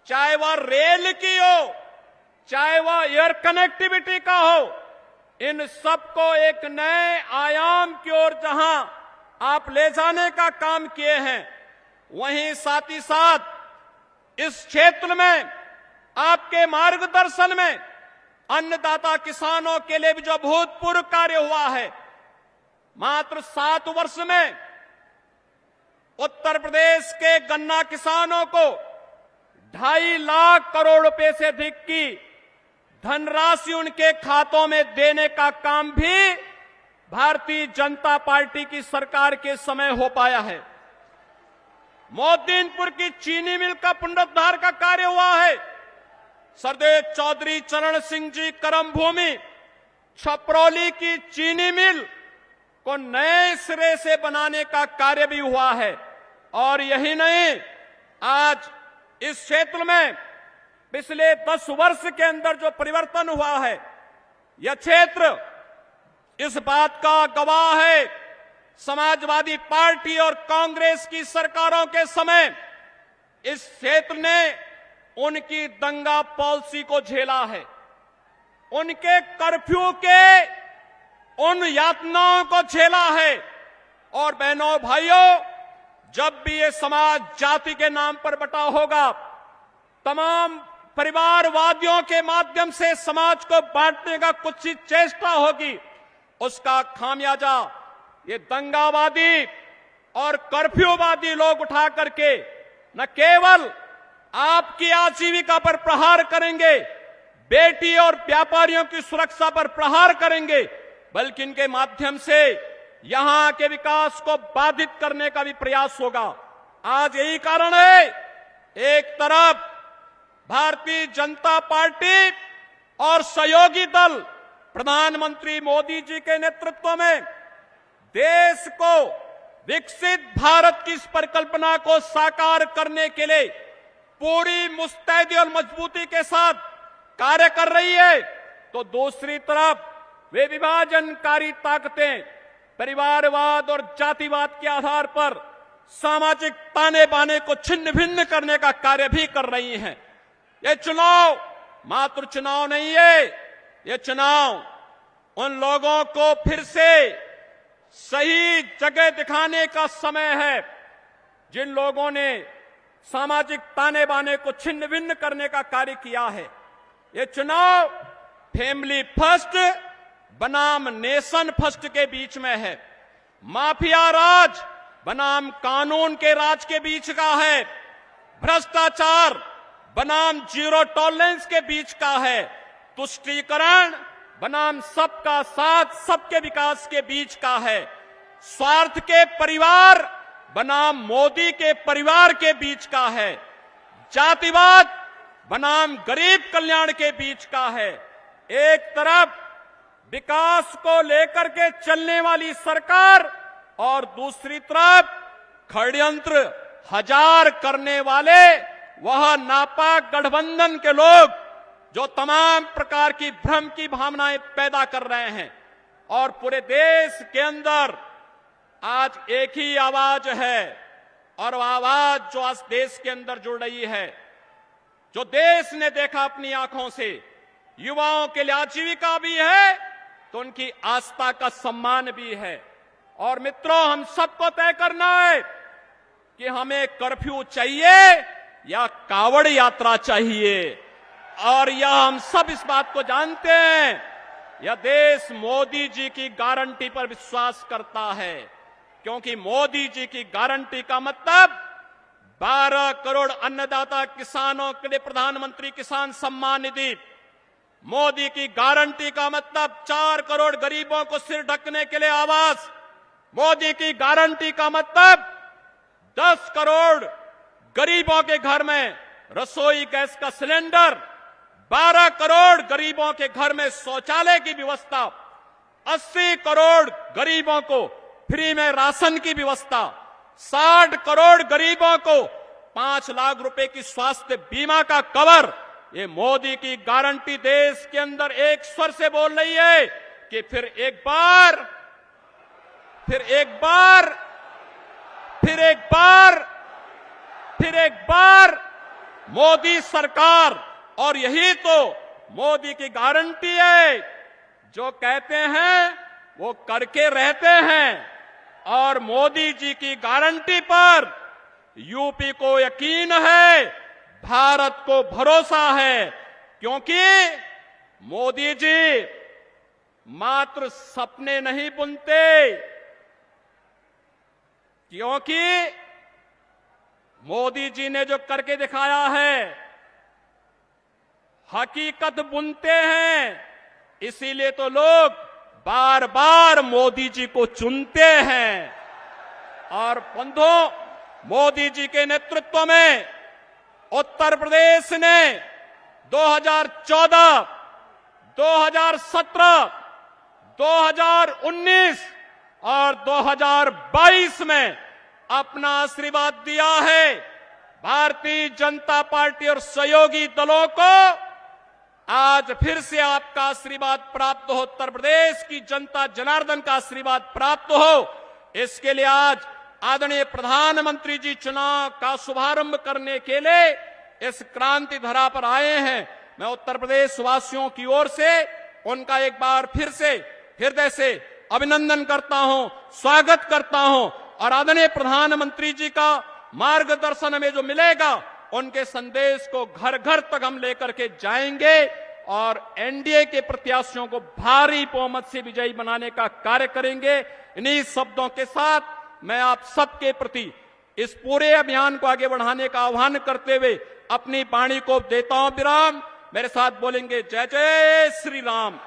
चाहे वह रेल की हो, चाहे वह एयर कनेक्टिविटी का हो, इन सबको एक नए आयाम की ओर जहां आप ले जाने का काम किए हैं, वहीं साथ ही साथ इस क्षेत्र में आपके मार्गदर्शन में अन्नदाता किसानों के लिए भी जो अभूतपूर्व कार्य हुआ है, मात्र 7 वर्ष में उत्तर प्रदेश के गन्ना किसानों को 2.5 लाख करोड़ रुपए से अधिक की धनराशि उनके खातों में देने का काम भी भारतीय जनता पार्टी की सरकार के समय हो पाया है। मोदीनपुर की चीनी मिल का पुनरुद्धार का कार्य हुआ है। सरदेव चौधरी चरण सिंह जी करम भूमि छपरौली की चीनी मिल को नए सिरे से बनाने का कार्य भी हुआ है। और यही नहीं, आज इस क्षेत्र में पिछले 10 वर्ष के अंदर जो परिवर्तन हुआ है, यह क्षेत्र इस बात का गवाह है। समाजवादी पार्टी और कांग्रेस की सरकारों के समय इस क्षेत्र ने उनकी दंगा पॉलिसी को झेला है, उनके कर्फ्यू के उन यातनाओं को झेला है। और बहनों भाइयों, जब भी ये समाज जाति के नाम पर बटा होगा, तमाम परिवारवादियों के माध्यम से समाज को बांटने का कुछ ही चेष्टा होगी, उसका खामियाजा ये दंगावादी और कर्फ्यूवादी लोग उठा करके न केवल आपकी आजीविका पर प्रहार करेंगे, बेटी और व्यापारियों की सुरक्षा पर प्रहार करेंगे, बल्कि इनके माध्यम से यहां के विकास को बाधित करने का भी प्रयास होगा। आज यही कारण है, एक तरफ भारतीय जनता पार्टी और सहयोगी दल प्रधानमंत्री मोदी जी के नेतृत्व में देश को विकसित भारत की इस परिकल्पना को साकार करने के लिए पूरी मुस्तैदी और मजबूती के साथ कार्य कर रही है, तो दूसरी तरफ वे विभाजनकारी ताकतें परिवारवाद और जातिवाद के आधार पर सामाजिक ताने बाने को छिन्न भिन्न करने का कार्य भी कर रही हैं। ये चुनाव मात्र चुनाव नहीं है, ये चुनाव उन लोगों को फिर से सही जगह दिखाने का समय है, जिन लोगों ने सामाजिक ताने बाने को छिन्न भिन्न करने का कार्य किया है। ये चुनाव फैमिली फर्स्ट बनाम नेशन फर्स्ट के बीच में है, माफिया राज बनाम कानून के राज के बीच का है, भ्रष्टाचार बनाम जीरो टॉलरेंस के बीच का है, तुष्टीकरण बनाम सबका साथ सबके विकास के बीच का है, स्वार्थ के परिवार बनाम मोदी के परिवार के बीच का है, जातिवाद बनाम गरीब कल्याण के बीच का है। एक तरफ विकास को लेकर के चलने वाली सरकार और दूसरी तरफ षड्यंत्र हजार करने वाले वह नापाक गठबंधन के लोग जो तमाम प्रकार की भ्रम की भावनाएं पैदा कर रहे हैं। और पूरे देश के अंदर आज एक ही आवाज है, और वह आवाज जो आज देश के अंदर जुड़ रही है, जो देश ने देखा अपनी आंखों से, युवाओं के लिए आजीविका भी है तो उनकी आस्था का सम्मान भी है। और मित्रों, हम सबको तय करना है कि हमें कर्फ्यू चाहिए या कावड़ यात्रा चाहिए। और यह हम सब इस बात को जानते हैं, यह देश मोदी जी की गारंटी पर विश्वास करता है, क्योंकि मोदी जी की गारंटी का मतलब 12 करोड़ अन्नदाता किसानों के लिए प्रधानमंत्री किसान सम्मान निधि, मोदी की गारंटी का मतलब 4 करोड़ गरीबों को सिर ढकने के लिए आवास, मोदी की गारंटी का मतलब 10 करोड़ गरीबों के घर में रसोई गैस का सिलेंडर, 12 करोड़ गरीबों के घर में शौचालय की व्यवस्था, 80 करोड़ गरीबों को फ्री में राशन की व्यवस्था, 60 करोड़ गरीबों को 5 लाख रुपए की स्वास्थ्य बीमा का कवर। ये मोदी की गारंटी देश के अंदर एक स्वर से बोल रही है कि फिर एक बार मोदी सरकार और यही तो मोदी की गारंटी है। जो कहते हैं वो करके रहते हैं और मोदी जी की गारंटी पर यूपी को यकीन है, भारत को भरोसा है, क्योंकि मोदी जी मात्र सपने नहीं बुनते, क्योंकि मोदी जी ने जो करके दिखाया है हकीकत बुनते हैं। इसीलिए तो लोग बार बार मोदी जी को चुनते हैं। और बंधुओं, मोदी जी के नेतृत्व में उत्तर प्रदेश ने 2014, 2017, 2019 और 2022 में अपना आशीर्वाद दिया है। भारतीय जनता पार्टी और सहयोगी दलों को आज फिर से आपका आशीर्वाद प्राप्त हो, उत्तर प्रदेश की जनता जनार्दन का आशीर्वाद प्राप्त हो। इसके लिए आज आदरणीय प्रधानमंत्री जी चुनाव का शुभारंभ करने के लिए इस क्रांति धरा पर आए हैं। मैं उत्तर प्रदेश वासियों की ओर से उनका एक बार फिर से हृदय से अभिनंदन करता हूं, स्वागत करता हूं और आदरणीय प्रधानमंत्री जी का मार्गदर्शन में जो मिलेगा उनके संदेश को घर घर तक हम लेकर के जाएंगे और एनडीए के प्रत्याशियों को भारी बहुमत से विजयी बनाने का कार्य करेंगे। इन्हीं शब्दों के साथ मैं आप सबके प्रति इस पूरे अभियान को आगे बढ़ाने का आह्वान करते हुए अपनी वाणी को देता हूं विराम। मेरे साथ बोलेंगे जय जय श्री राम।